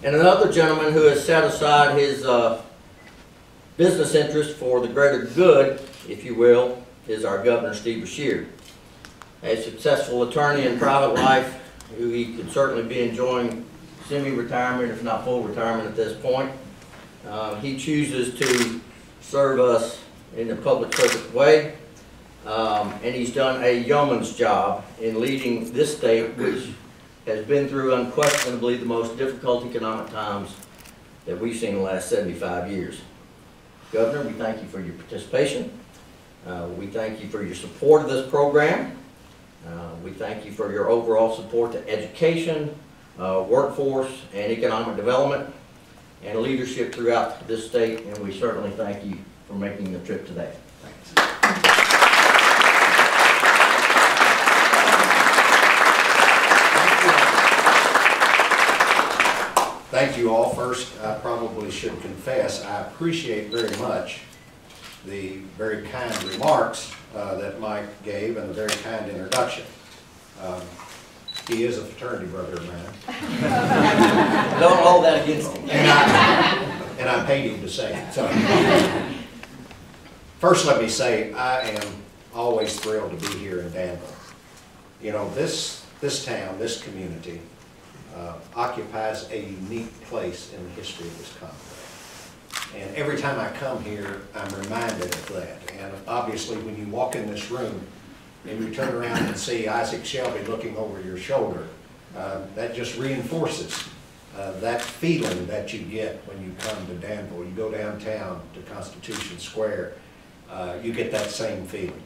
And another gentleman who has set aside his business interest for the greater good, if you will, is our Governor, Steve Beshear. A successful attorney in private life, who he could certainly be enjoying semi-retirement, if not full retirement at this point. He chooses to serve us in a public service way, and he's done a yeoman's job in leading this state, which has been through unquestionably the most difficult economic times that we've seen in the last 75 years. Governor, we thank you for your participation. We thank you for your support of this program. We thank you for your overall support to education, workforce, and economic development, and leadership throughout this state, and we certainly thank you for making the trip today. Thanks. Thank you all. First, I probably should confess, I appreciate very much the very kind remarks that Mike gave and the very kind introduction. He is a fraternity brother of mine. Don't hold that against him. And I paid him to say it. So, first, let me say I am always thrilled to be here in Danville. You know, this town, this community, occupies a unique place in the history of this Commonwealth. And every time I come here, I'm reminded of that. And obviously, when you walk in this room and you turn around and see Isaac Shelby looking over your shoulder, that just reinforces that feeling that you get when you come to Danville. You go downtown to Constitution Square, you get that same feeling.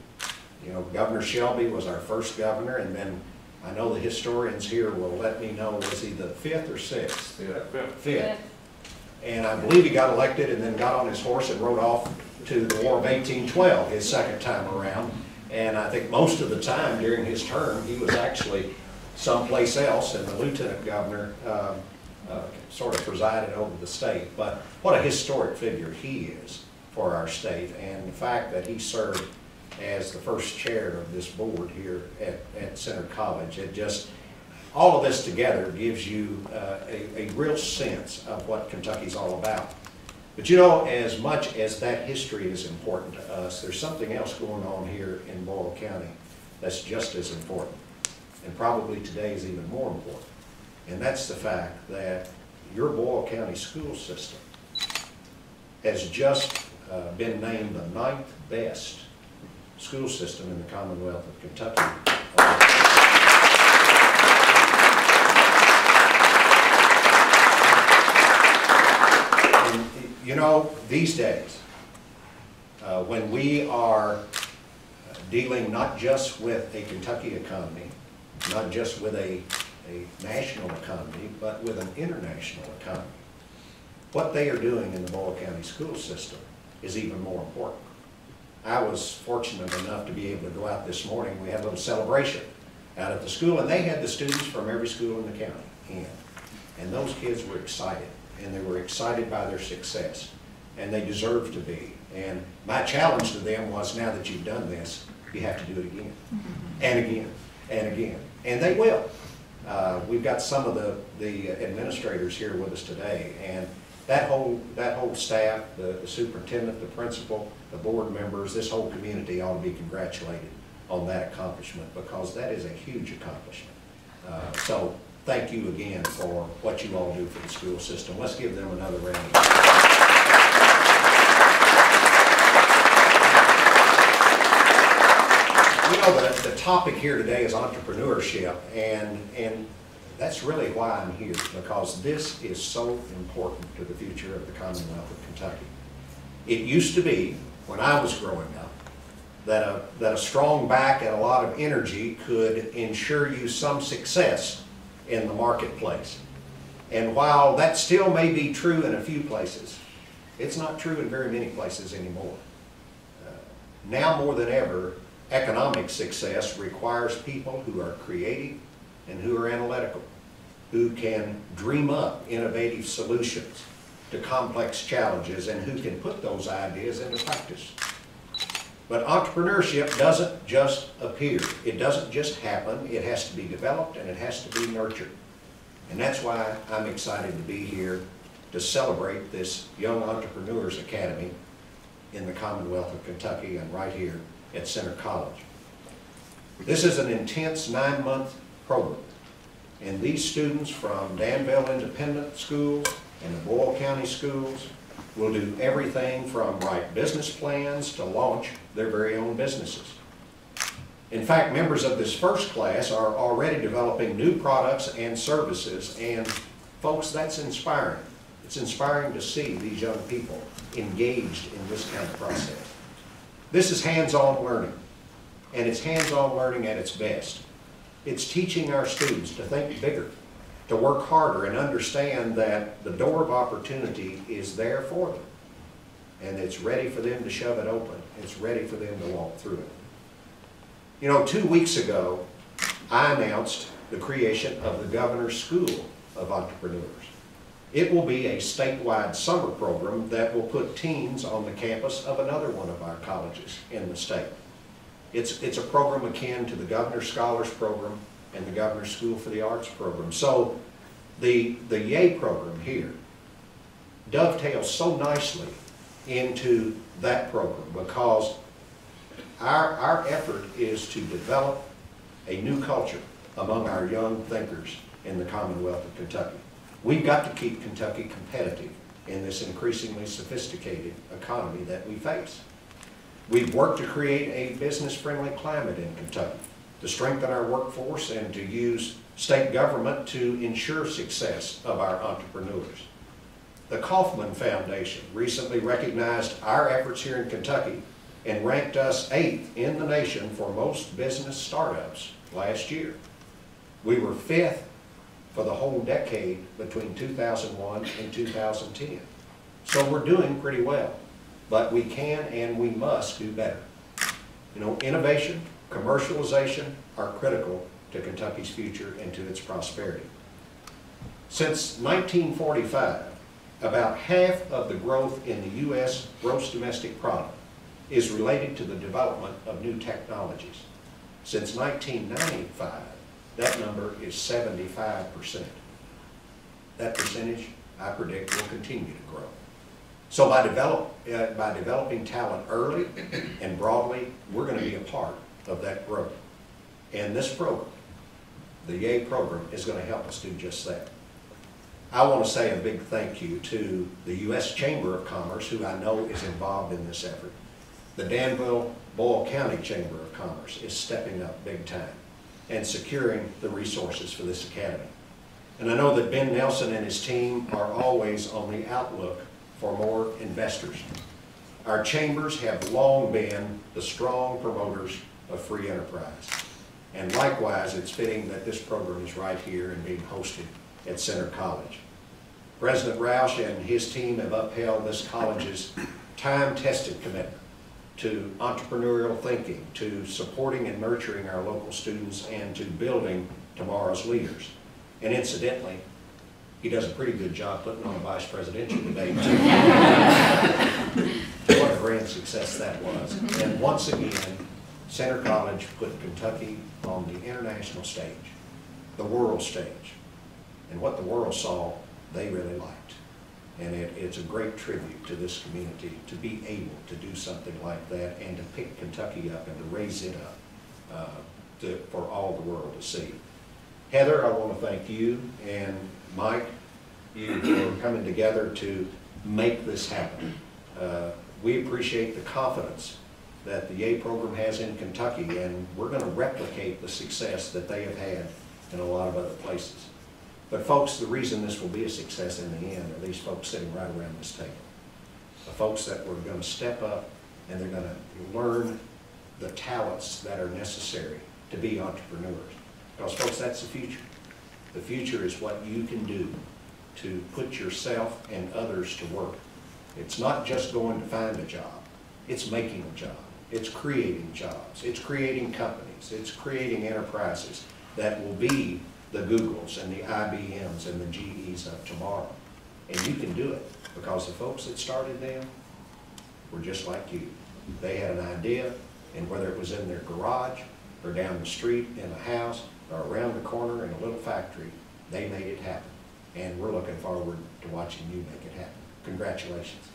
You know, Governor Shelby was our first governor, and then I know the historians here will let me know, was he the 5th or 6th? Yeah, 5th. And I believe he got elected and then got on his horse and rode off to the War of 1812, his second time around. And I think most of the time during his term, he was actually someplace else, and the lieutenant governor sort of presided over the state. But what a historic figure he is for our state, and the fact that he served as the first chair of this board here at Center College, it just, all of this together gives you a real sense of what Kentucky's all about. But you know, as much as that history is important to us, there's something else going on here in Boyle County that's just as important, and probably today is even more important. And that's the fact that your Boyle County school system has just been named the 9th best school system in the Commonwealth of Kentucky. You know, these days, when we are dealing not just with a Kentucky economy, not just with a national economy, but with an international economy, what they are doing in the Boyle County school system is even more important. I was fortunate enough to be able to go out this morning. We had a little celebration out at the school, and they had the students from every school in the county in. And those kids were excited, and they were excited by their success, and they deserve to be. And my challenge to them was, now that you've done this, you have to do it again, and again, and again. And they will. We've got some of the administrators here with us today, and that whole staff, the superintendent, the principal, the board members, this whole community ought to be congratulated on that accomplishment, because that is a huge accomplishment. So thank you again for what you all do for the school system. Let's give them another round of applause. You know, the topic here today is entrepreneurship, and that's really why I'm here, because this is so important to the future of the Commonwealth of Kentucky. It used to be, when I was growing up, that a strong back and a lot of energy could ensure you some success in the marketplace. And while that still may be true in a few places, it's not true in very many places anymore. Now more than ever, economic success requires people who are creative and who are analytical, who can dream up innovative solutions to complex challenges, and who can put those ideas into practice. But entrepreneurship doesn't just appear. It doesn't just happen. It has to be developed, and it has to be nurtured. And that's why I'm excited to be here to celebrate this Young Entrepreneurs Academy in the Commonwealth of Kentucky and right here at Center College. This is an intense 9-month program, and these students from Danville Independent Schools and the Boyle County Schools will do everything from write business plans to launch their very own businesses. In fact, members of this first class are already developing new products and services, and folks, that's inspiring. It's inspiring to see these young people engaged in this kind of process. This is hands-on learning, and it's hands-on learning at its best. It's teaching our students to think bigger, to work harder, and understand that the door of opportunity is there for them, and it's ready for them to shove it open. It's ready for them to walk through it. You know, 2 weeks ago, I announced the creation of the Governor's School of Entrepreneurs. It will be a statewide summer program that will put teens on the campus of another one of our colleges in the state. It's a program akin to the Governor's Scholars Program and the Governor's School for the Arts program. So the YEA program here dovetails so nicely into that program because our effort is to develop a new culture among our young thinkers in the Commonwealth of Kentucky. We've got to keep Kentucky competitive in this increasingly sophisticated economy that we face. We've worked to create a business-friendly climate in Kentucky, to strengthen our workforce and to use state government to ensure success of our entrepreneurs. The Kaufman Foundation recently recognized our efforts here in Kentucky and ranked us 8th in the nation for most business startups last year. We were 5th for the whole decade between 2001 and 2010. So we're doing pretty well, but we can and we must do better. You know, innovation, commercialization are critical to Kentucky's future and to its prosperity. Since 1945, about half of the growth in the U.S. gross domestic product is related to the development of new technologies. Since 1995, that number is 75%. That percentage, I predict, will continue to grow. So by developing talent early and broadly, we're going to be a part of that growth. And this program, the YEA program, is going to help us do just that. I want to say a big thank you to the U.S. Chamber of Commerce, who I know is involved in this effort. The Danville Boyle County Chamber of Commerce is stepping up big time and securing the resources for this academy. And I know that Ben Nelson and his team are always on the outlook for more investors. Our chambers have long been the strong promoters of free enterprise. And likewise, it's fitting that this program is right here and being hosted at Center College. President Roush and his team have upheld this college's time-tested commitment to entrepreneurial thinking, to supporting and nurturing our local students, and to building tomorrow's leaders. And incidentally, he does a pretty good job putting on a vice presidential debate too. What a grand success that was. And once again, Center College put Kentucky on the international stage, the world stage. And what the world saw, they really liked. And it's a great tribute to this community to be able to do something like that and to pick Kentucky up and to raise it up for all the world to see. Heather, I want to thank you, and Mike, you for coming together to make this happen. We appreciate the confidence that the YEA program has in Kentucky, and we're going to replicate the success that they have had in a lot of other places. But folks, the reason this will be a success in the end are these folks sitting right around this table. The folks that were going to step up and they're going to learn the talents that are necessary to be entrepreneurs. Because folks, that's the future. The future is what you can do to put yourself and others to work. It's not just going to find a job. It's making a job. It's creating jobs. It's creating companies. It's creating enterprises that will be the Googles and the IBMs and the GEs of tomorrow. And you can do it because the folks that started them were just like you. They had an idea, and whether it was in their garage or down the street in a house or around the corner in a little factory, They made it happen, and we're looking forward to watching you make it happen. Congratulations.